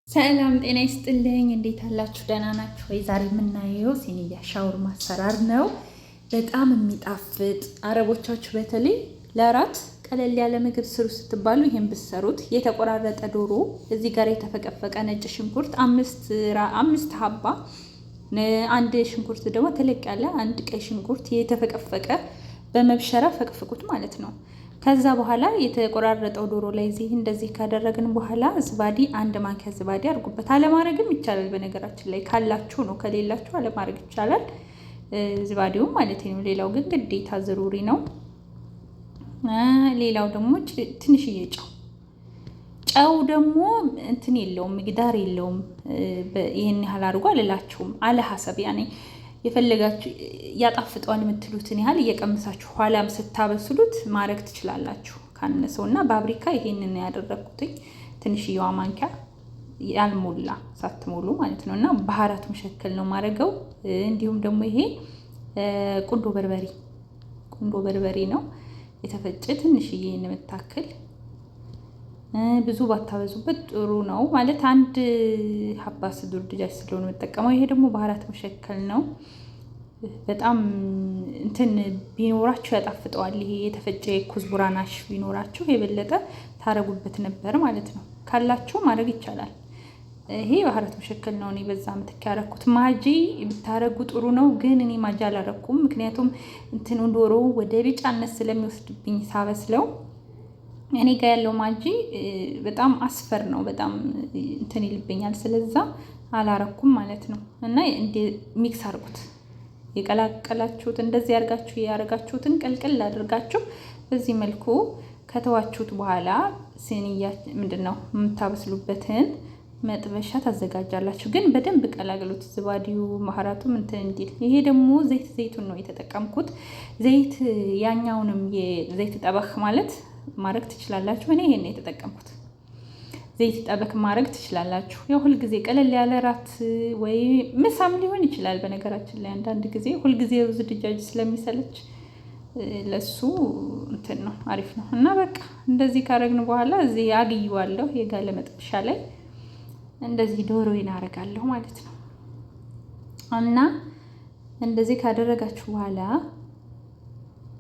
ሰላም ጤና ይስጥልኝ። እንዴት አላችሁ? ደህና ናችሁ ወይ? ዛሬ የምናየው ሲኒያ ሻውርማ አሰራር ነው። በጣም የሚጣፍጥ አረቦቻችሁ በተለይ ለራት ቀለል ያለ ምግብ ስሩ ስትባሉ ይሄን ብትሰሩት። የተቆራረጠ ዶሮ፣ እዚህ ጋር የተፈቀፈቀ ነጭ ሽንኩርት አምስት ሀባ፣ አንድ ሽንኩርት ደግሞ ተለቅ ያለ አንድ ቀይ ሽንኩርት የተፈቀፈቀ በመብሸራ ፈቅፍቁት ማለት ነው። ከዛ በኋላ የተቆራረጠው ዶሮ ላይ እንደዚህ ካደረግን በኋላ ዝባዲ አንድ ማንኪያ ዝባዲ አድርጉበት። አለማድረግም ይቻላል በነገራችን ላይ ካላችሁ ነው፣ ከሌላችሁ አለማድረግ ይቻላል ዝባዲውም ማለት ነው። ሌላው ግን ግዴታ ዝሩሪ ነው። ሌላው ደግሞ ትንሽዬ ጨው ደግሞ እንትን የለውም ምግዳር የለውም። ይሄን ያህል አድርጎ አልላችሁም። አለ ሐሰብ ያኔ የፈለጋችሁ ያጣፍጠዋል የምትሉትን ያህል እየቀመሳችሁ ኋላም ስታበስሉት ማድረግ ትችላላችሁ። ካነሰውና በአብሪካ ይሄንን ያደረኩትኝ ትንሽዬዋ ማንኪያ ያልሞላ ሳትሞሉ ማለት ነው። እና ባህራት መሸከል ነው ማድረገው። እንዲሁም ደግሞ ይሄ ቁንዶ በርበሬ ነው የተፈጨ ትንሽዬ የምታክል። ብዙ ባታበዙበት ጥሩ ነው ማለት አንድ ሀባ ስዱር ድጃጅ ስለሆነ የምጠቀመው። ይሄ ደግሞ ባህራት መሸከል ነው። በጣም እንትን ቢኖራችሁ ያጣፍጠዋል። ይሄ የተፈጨ ኩዝቡራናሽ ቢኖራችሁ የበለጠ ታረጉበት ነበር ማለት ነው። ካላችሁ ማድረግ ይቻላል። ይሄ ባህራት መሸከል ነው። እኔ በዛ ምትክ ያረኩት። ማጂ ብታረጉ ጥሩ ነው፣ ግን እኔ ማጂ አላረኩም። ምክንያቱም እንትን ዶሮ ወደ ቢጫነት ስለሚወስድብኝ ሳበስለው። እኔ ጋር ያለው ማጂ በጣም አስፈር ነው፣ በጣም እንትን ይልብኛል። ስለዛ አላረኩም ማለት ነው። እና ሚክስ አድርጉት። የቀላቀላችሁት እንደዚህ ያርጋችሁትን ቀልቀል አድርጋችሁ በዚህ መልኩ ከተዋችሁት በኋላ ሲኒያ ምንድነው የምታበስሉበትን መጥበሻ ታዘጋጃላችሁ። ግን በደንብ ቀላቅሉት፣ ዝባዲው ባህራቱም እንትን እንዲል። ይሄ ደግሞ ዘይቱን ነው የተጠቀምኩት። ዘይት ያኛውንም የዘይት ጠበኽ ማለት ማድረግ ትችላላችሁ። እኔ ይሄን የተጠቀምኩት ዘይት ጠበክ ማድረግ ትችላላችሁ። ያው ሁልጊዜ ቀለል ያለ ራት ወይ ምሳም ሊሆን ይችላል። በነገራችን ላይ አንዳንድ ጊዜ ሁልጊዜ ሩዝ ድጃጅ ስለሚሰለች ለሱ እንትን ነው አሪፍ ነው። እና በቃ እንደዚህ ካረግን በኋላ እዚህ አግይዋለሁ የጋለ መጥበሻ ላይ እንደዚህ ዶሮዬን አረጋለሁ ማለት ነው። እና እንደዚህ ካደረጋችሁ በኋላ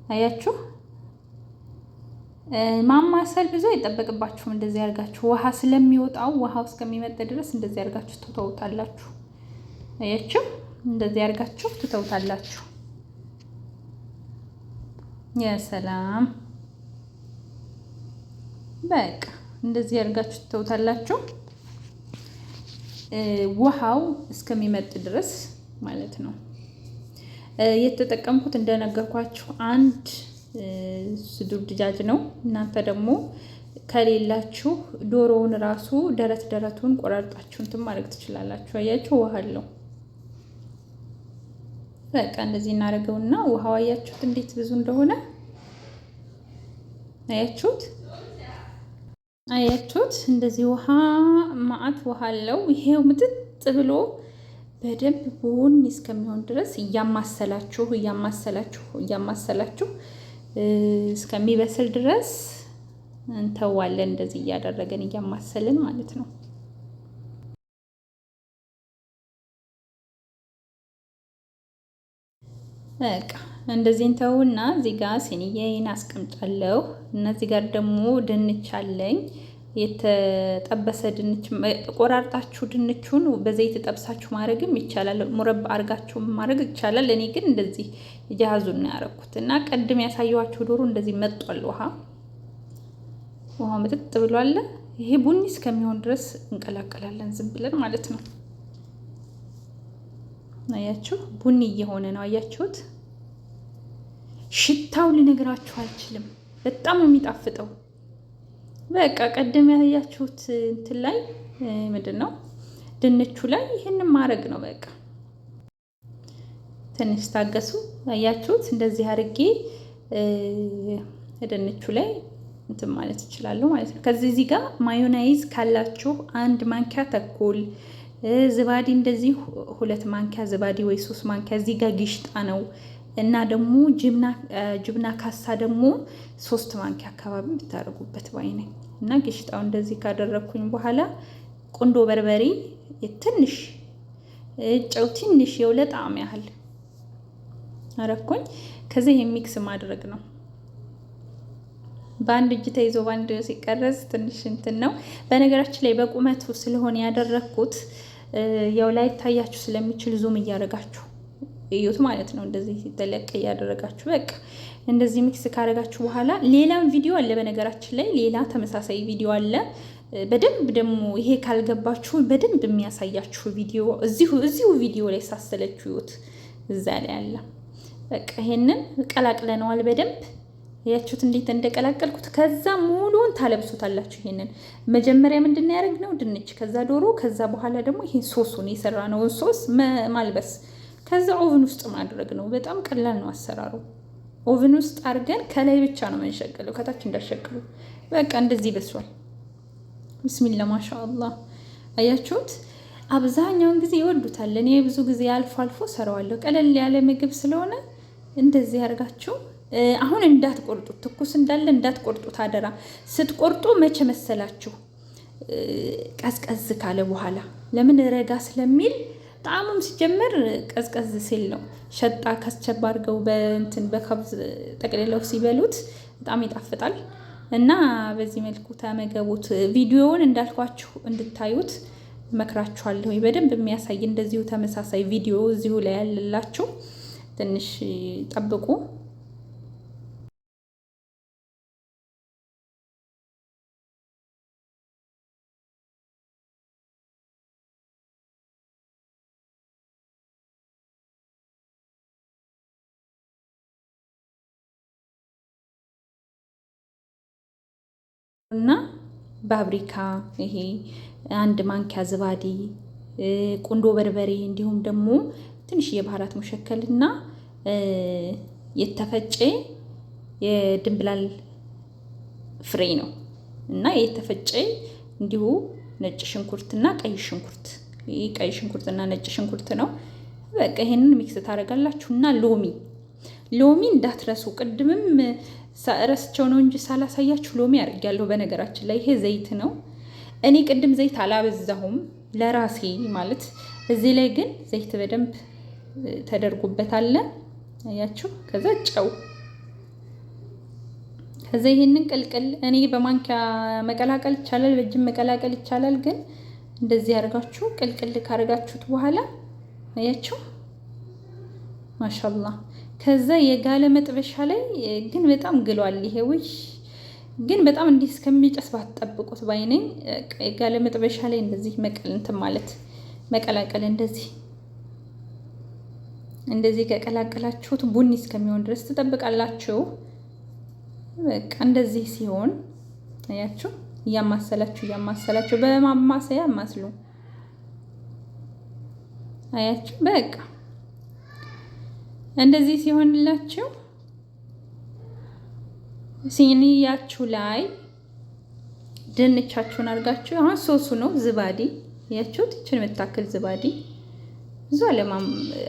አያችሁ ማማሰል ብዙ አይጠበቅባችሁም። እንደዚህ ያርጋችሁ ውሃ ስለሚወጣው ውሃው እስከሚመጥ ድረስ እንደዚህ ያርጋችሁ ትተውታላችሁ። አያችሁ እንደዚህ ያርጋችሁ ትተውታላችሁ። ያ ሰላም በቃ እንደዚህ ያርጋችሁ ትተውታላችሁ። ውሃው እስከሚመጥ ድረስ ማለት ነው። የተጠቀምኩት እንደነገርኳችሁ አንድ ስዱር ድጃጅ ነው። እናንተ ደግሞ ከሌላችሁ ዶሮውን ራሱ ደረቱን ቆራርጣችሁ እንትን ማድረግ ትችላላችሁ። አያችሁ ውሃ አለው። በቃ እንደዚህ እናደርገውና ውሃው አያችሁት እንዴት ብዙ እንደሆነ አያችሁት እንደዚህ ውሃ ማአት ውሃ አለው። ይሄው ምጥጥ ብሎ በደንብ ቡኒ እስከሚሆን ድረስ እያማሰላችሁ እስከሚበስል ድረስ እንተዋለን። እንደዚህ እያደረገን እያማሰልን ማለት ነው። በቃ እንደዚህ እንተውና እዚህ ጋር ሲኒያዬን አስቀምጣለሁ። እና እዚህ ጋር ደግሞ ድንች አለኝ። የተጠበሰ ድንች ቆራርጣችሁ ድንቹን በዘይት ጠብሳችሁ ማድረግም ይቻላል። ሙረብ አርጋችሁ ማድረግ ይቻላል። እኔ ግን እንደዚህ ጃሃዙን ነው ያደረኩት። እና ቀድም ያሳየኋችሁ ዶሮ እንደዚህ መጥቷል። ውሃው መጥጥ ብሏል። ይሄ ቡኒ እስከሚሆን ድረስ እንቀላቀላለን ዝም ብለን ማለት ነው። አያችሁ ቡኒ እየሆነ ነው። አያችሁት? ሽታው ልነግራችሁ አልችልም። በጣም ነው የሚጣፍጠው። በቃ ቀደም ያያችሁት እንትን ላይ ምንድነው ድንቹ ላይ ይሄንን ማድረግ ነው። በቃ ትንሽ ታገሱ። አያችሁት? እንደዚህ አድርጌ ድንቹ ላይ እንትን ማለት ይችላል ማለት ነው። ከዚህ ጋር ማዮናይዝ ካላችሁ አንድ ማንኪያ ተኩል፣ ዝባዲ እንደዚህ 2 ማንኪያ ዝባዲ ወይ 3 ማንኪያ። እዚህ ጋር ጊሽጣ ነው እና ደግሞ ጅብና ካሳ ደግሞ 3 ማንኪያ አካባቢ ብታደርጉበት ባይ ነኝ። እና ጊሽጣው እንደዚህ ካደረኩኝ በኋላ ቁንዶ በርበሬ ትንሽ፣ ጨው ትንሽ ለጣዕም ያህል አረኩኝ። ከዚህ ይሄ ሚክስ ማድረግ ነው። በአንድ እጅ ተይዞ በአንድ ሲቀረጽ ትንሽ እንትን ነው። በነገራችን ላይ በቁመቱ ስለሆነ ያደረኩት ያው ላይ ታያችሁ ስለሚችል ዙም እያደረጋችሁ እዩት ማለት ነው። እንደዚህ ሲተለቅ እያደረጋችሁ በቃ እንደዚህ ሚክስ ካደረጋችሁ በኋላ ሌላም ቪዲዮ አለ። በነገራችን ላይ ሌላ ተመሳሳይ ቪዲዮ አለ። በደንብ ደግሞ ይሄ ካልገባችሁ በደንብ የሚያሳያችሁ ቪዲዮ እዚሁ ቪዲዮ ላይ ሳሰለችሁ ይዩት፣ እዛ ላይ አለ። በቃ ይሄንን ቀላቅለነዋል በደንብ ያያችሁት እንዴት እንደቀላቀልኩት። ከዛ ሙሉውን ታለብሱታላችሁ። ይሄንን መጀመሪያ ምንድን ያደረግነው ድንች፣ ከዛ ዶሮ፣ ከዛ በኋላ ደግሞ ይሄን ሶሱን የሰራነውን ሶስ ማልበስ፣ ከዛ ኦቭን ውስጥ ማድረግ ነው። በጣም ቀላል ነው አሰራሩ። ኦቭን ውስጥ አድርገን ከላይ ብቻ ነው መንሸቀለው፣ ከታች እንዳሸቅሉ። በቃ እንደዚህ በስሏል። ብስሚላ ማሻአላህ። አያችሁት? አብዛኛውን ጊዜ ይወዱታል። እኔ ብዙ ጊዜ አልፎ አልፎ ሰራዋለሁ። ቀለል ያለ ምግብ ስለሆነ እንደዚህ ያርጋችሁ። አሁን እንዳትቆርጡት፣ ትኩስ እንዳለ እንዳትቆርጡት አደራ። ስትቆርጡ መቼ መሰላችሁ? ቀዝቀዝ ካለ በኋላ። ለምን ረጋ ስለሚል ጣዕሙም ሲጀመር ቀዝቀዝ ሲል ነው። ሸጣ ከስቸባ አድርገው በካብዝ ጠቅልለው ሲበሉት በጣም ይጣፍጣል። እና በዚህ መልኩ ተመገቡት። ቪዲዮውን እንዳልኳችሁ እንድታዩት መክራችኋለሁ። በደንብ የሚያሳይ እንደዚሁ ተመሳሳይ ቪዲዮ እዚሁ ላይ ያለላችሁ፣ ትንሽ ጠብቁ። እና ባብሪካ፣ ይሄ አንድ ማንኪያ ዝባዲ፣ ቁንዶ በርበሬ እንዲሁም ደግሞ ትንሽ የባህራት ሙሸከል እና የተፈጨ የድንብላል ፍሬ ነው እና የተፈጨ እንዲሁ ነጭ ሽንኩርትና ቀይ ሽንኩርት፣ ይሄ ቀይ ሽንኩርትና ነጭ ሽንኩርት ነው። በቃ ይሄንን ሚክስ ታደርጋላችሁ እና ሎሚ እንዳትረሱ። ቅድምም ረስቸው ነው እንጂ ሳላሳያችሁ ሎሚ አድርጊያለሁ። በነገራችን ላይ ይሄ ዘይት ነው። እኔ ቅድም ዘይት አላበዛሁም ለራሴ ማለት። እዚህ ላይ ግን ዘይት በደንብ ተደርጎበታል። አያችሁ? ከዛ ጨው፣ ከዛ ይሄንን ቅልቅል። እኔ በማንኪያ መቀላቀል ይቻላል፣ በእጅም መቀላቀል ይቻላል። ግን እንደዚህ አድርጋችሁ ቅልቅል ካደረጋችሁት በኋላ አያችሁ? ማሻአላህ። ከዛ የጋለ መጥበሻ ላይ ግን በጣም ግሏል ይሄ። ግን በጣም እንዲህ እስከሚጨስ ባትጠብቁት ባይነኝ። የጋለ መጥበሻ ላይ እንደዚህ መቀላቀል እንደዚህ ከቀላቀላችሁት ቡኒ እስከሚሆን ድረስ ትጠብቃላችሁ። በቃ እንደዚህ ሲሆን አያችሁ፣ እያማሰላችሁ በማማሰያ ማስሉ። አያችሁ? በቃ እንደዚህ ሲሆንላችሁ ሲኒያችሁ ላይ ድንቻችሁን አድርጋችሁ፣ አሁን ሶሱ ነው ዝባዲ። ያችሁት እችን የምታክል ዝባዲ ብዙ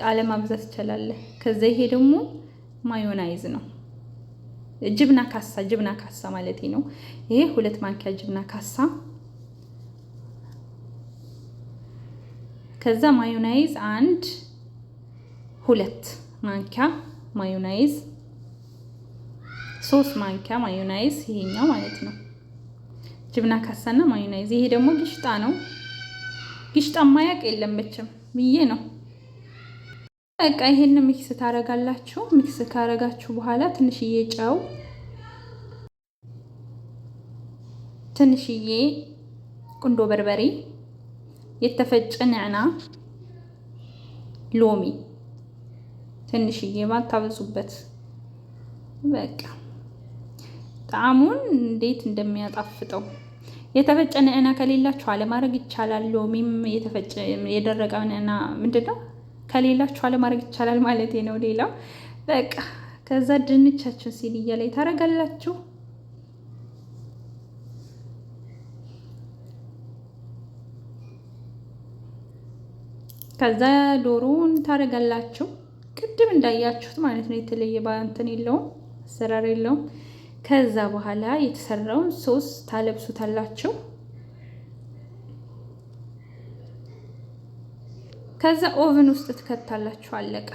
አለማብዛት ይቻላል። ከዛ ይሄ ደግሞ ማዮናይዝ ነው፣ ጅብና ካሳ ማለት ነው። ይሄ 2 ማንኪያ ጅብና ካሳ። ከዛ ማዮናይዝ 2 ማንኪያ ማዮናይዝ፣ 3 ማንኪያ ማዮናይዝ ይሄኛው ማለት ነው። ጅብና ካሳና ማዮናይዝ። ይሄ ደግሞ ግሽጣ ነው። ግሽጣ ማያቅ የለም መቼም ብዬ ነው። በቃ ይሄን ሚክስ ታረጋላችሁ። ሚክስ ካረጋችሁ በኋላ ትንሽዬ ጨው፣ ትንሽዬ ቁንዶ በርበሬ፣ የተፈጨ ነዕና፣ ሎሚ ትንሽዬ ማታበዙበት። በቃ ጣዕሙን እንዴት እንደሚያጣፍጠው። የተፈጨ ነዕና ከሌላችሁ አለማድረግ ይቻላል። ሎሚም የተፈጨ የደረቀ ነዕና ምንድነው ከሌላችሁ አለማድረግ ይቻላል ማለት ነው። ሌላው በቃ ከዛ ድንቻችሁን ሲልያ ላይ ታረጋላችሁ። ከዛ ዶሮውን ታረጋላችሁ። ቅድም እንዳያችሁት ማለት ነው። የተለየ እንትን የለውም፣ አሰራር የለውም። ከዛ በኋላ የተሰራውን ሶስ ታለብሱታላችሁ። ከዛ ኦቨን ውስጥ ትከታላችሁ። አለቀ።